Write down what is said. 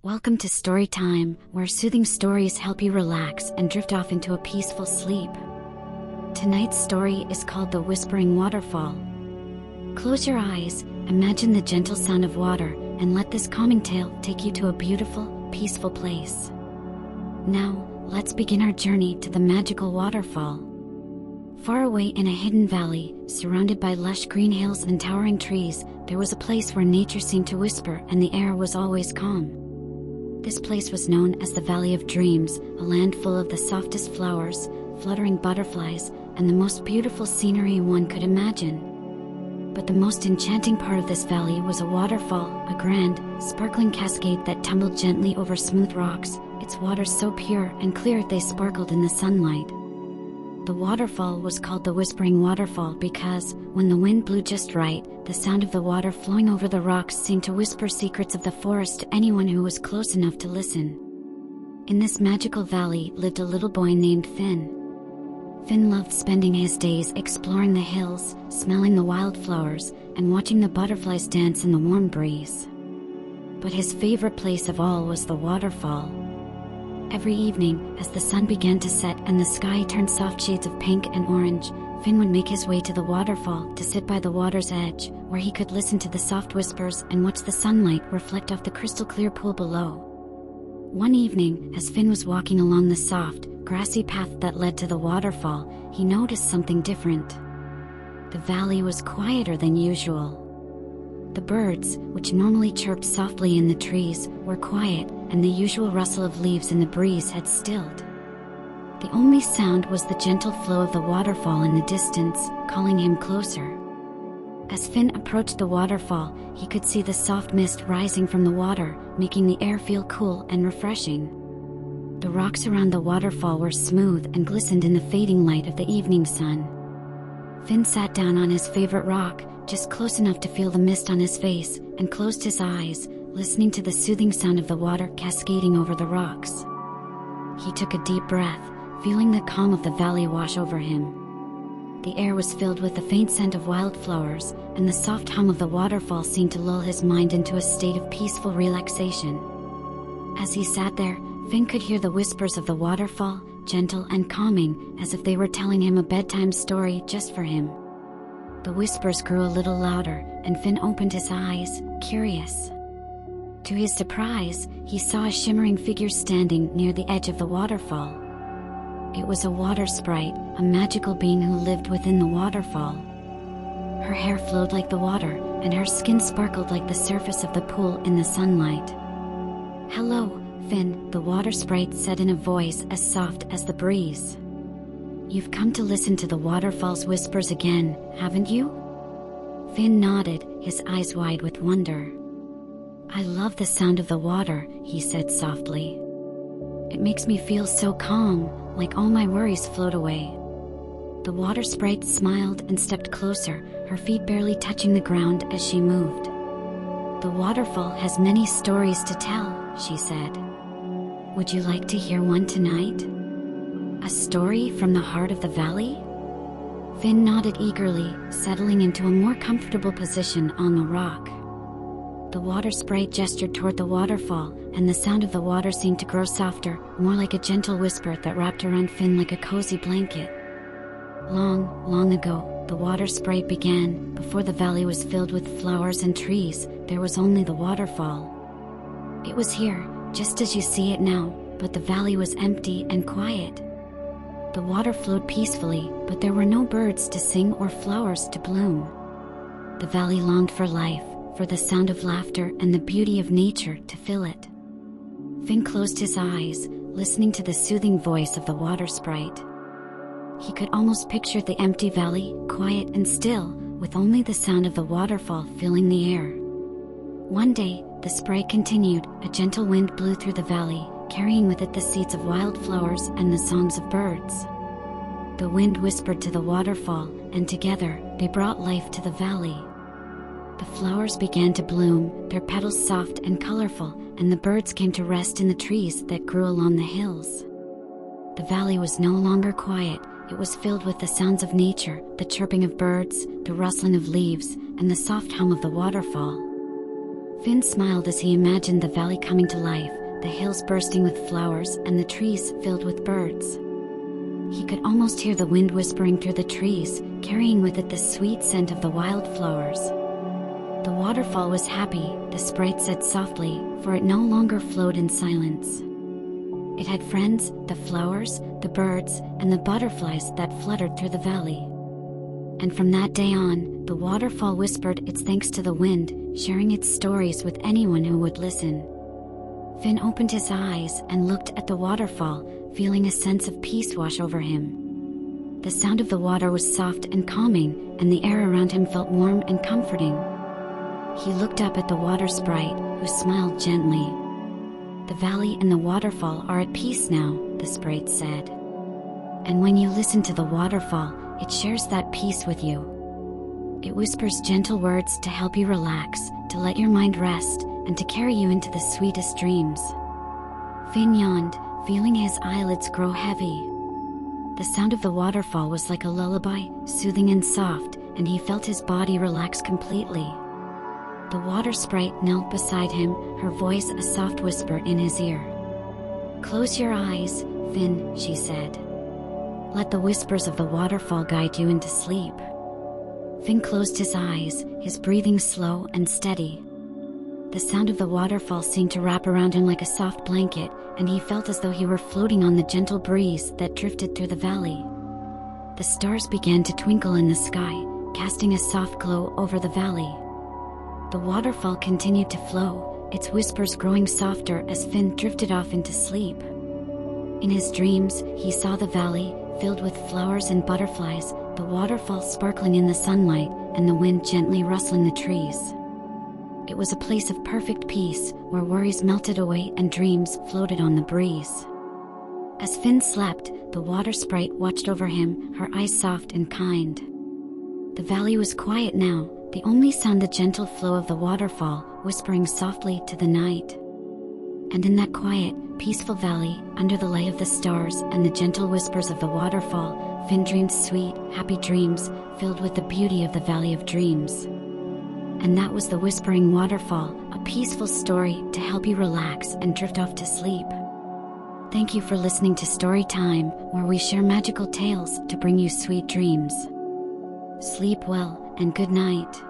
Welcome to Story Time, where soothing stories help you relax and drift off into a peaceful sleep. Tonight's story is called The Whispering Waterfall. Close your eyes, imagine the gentle sound of water, and let this calming tale take you to a beautiful, peaceful place. Now, let's begin our journey to the magical waterfall. Far away in a hidden valley, surrounded by lush green hills and towering trees, there was a place where nature seemed to whisper and the air was always calm. This place was known as the Valley of Dreams, a land full of the softest flowers, fluttering butterflies, and the most beautiful scenery one could imagine. But the most enchanting part of this valley was a waterfall, a grand, sparkling cascade that tumbled gently over smooth rocks, its waters so pure and clear they sparkled in the sunlight. The waterfall was called the Whispering Waterfall because, when the wind blew just right, the sound of the water flowing over the rocks seemed to whisper secrets of the forest to anyone who was close enough to listen. In this magical valley lived a little boy named Finn. Finn loved spending his days exploring the hills, smelling the wildflowers, and watching the butterflies dance in the warm breeze. But his favorite place of all was the waterfall. Every evening, as the sun began to set and the sky turned soft shades of pink and orange, Finn would make his way to the waterfall to sit by the water's edge, where he could listen to the soft whispers and watch the sunlight reflect off the crystal-clear pool below. One evening, as Finn was walking along the soft, grassy path that led to the waterfall, he noticed something different. The valley was quieter than usual. The birds, which normally chirped softly in the trees, were quiet, and the usual rustle of leaves in the breeze had stilled. The only sound was the gentle flow of the waterfall in the distance, calling him closer. As Finn approached the waterfall, he could see the soft mist rising from the water, making the air feel cool and refreshing. The rocks around the waterfall were smooth and glistened in the fading light of the evening sun. Finn sat down on his favorite rock, just close enough to feel the mist on his face, and closed his eyes, listening to the soothing sound of the water cascading over the rocks. He took a deep breath, feeling the calm of the valley wash over him. The air was filled with the faint scent of wildflowers, and the soft hum of the waterfall seemed to lull his mind into a state of peaceful relaxation. As he sat there, Finn could hear the whispers of the waterfall, gentle and calming, as if they were telling him a bedtime story just for him. The whispers grew a little louder, and Finn opened his eyes, curious. To his surprise, he saw a shimmering figure standing near the edge of the waterfall. It was a water sprite, a magical being who lived within the waterfall. Her hair flowed like the water, and her skin sparkled like the surface of the pool in the sunlight. "Hello, Finn," the water sprite said in a voice as soft as the breeze. "You've come to listen to the waterfall's whispers again, haven't you?" Finn nodded, his eyes wide with wonder. "I love the sound of the water," he said softly. "It makes me feel so calm, like all my worries float away." The water sprite smiled and stepped closer, her feet barely touching the ground as she moved. "The waterfall has many stories to tell," she said. "Would you like to hear one tonight? A story from the heart of the valley?" Finn nodded eagerly, settling into a more comfortable position on the rock. The water sprite gestured toward the waterfall, and the sound of the water seemed to grow softer, more like a gentle whisper that wrapped around Finn like a cozy blanket. Long, long ago, the water sprite began. Before the valley was filled with flowers and trees, there was only the waterfall. It was here, just as you see it now, but the valley was empty and quiet. The water flowed peacefully, but there were no birds to sing or flowers to bloom. The valley longed for life, for the sound of laughter and the beauty of nature to fill it. Finn closed his eyes, listening to the soothing voice of the water sprite. He could almost picture the empty valley, quiet and still, with only the sound of the waterfall filling the air. One day, the sprite continued, a gentle wind blew through the valley, carrying with it the seeds of wildflowers and the songs of birds. The wind whispered to the waterfall, and together, they brought life to the valley. The flowers began to bloom, their petals soft and colorful, and the birds came to rest in the trees that grew along the hills. The valley was no longer quiet, it was filled with the sounds of nature, the chirping of birds, the rustling of leaves, and the soft hum of the waterfall. Finn smiled as he imagined the valley coming to life, the hills bursting with flowers and the trees filled with birds. He could almost hear the wind whispering through the trees, carrying with it the sweet scent of the wildflowers. The waterfall was happy, the sprite said softly, for it no longer flowed in silence. It had friends, the flowers, the birds, and the butterflies that fluttered through the valley. And from that day on, the waterfall whispered its thanks to the wind, sharing its stories with anyone who would listen. Finn opened his eyes and looked at the waterfall, feeling a sense of peace wash over him. The sound of the water was soft and calming, and the air around him felt warm and comforting. He looked up at the water sprite, who smiled gently. "The valley and the waterfall are at peace now," the sprite said. "And when you listen to the waterfall, it shares that peace with you. It whispers gentle words to help you relax, to let your mind rest, and to carry you into the sweetest dreams." Finn yawned, feeling his eyelids grow heavy. The sound of the waterfall was like a lullaby, soothing and soft, and he felt his body relax completely. The water sprite knelt beside him, her voice a soft whisper in his ear. "Close your eyes, Finn," she said. "Let the whispers of the waterfall guide you into sleep." Finn closed his eyes, his breathing slow and steady. The sound of the waterfall seemed to wrap around him like a soft blanket, and he felt as though he were floating on the gentle breeze that drifted through the valley. The stars began to twinkle in the sky, casting a soft glow over the valley. The waterfall continued to flow, its whispers growing softer as Finn drifted off into sleep. In his dreams, he saw the valley, filled with flowers and butterflies, the waterfall sparkling in the sunlight, and the wind gently rustling the trees. It was a place of perfect peace, where worries melted away and dreams floated on the breeze. As Finn slept, the water sprite watched over him, her eyes soft and kind. The valley was quiet now, the only sound the gentle flow of the waterfall, whispering softly to the night. And in that quiet, peaceful valley, under the light of the stars and the gentle whispers of the waterfall, Finn dreamed sweet, happy dreams, filled with the beauty of the Valley of Dreams. And that was the Whispering Waterfall, a peaceful story to help you relax and drift off to sleep. Thank you for listening to Story Time, where we share magical tales to bring you sweet dreams. Sleep well, and good night.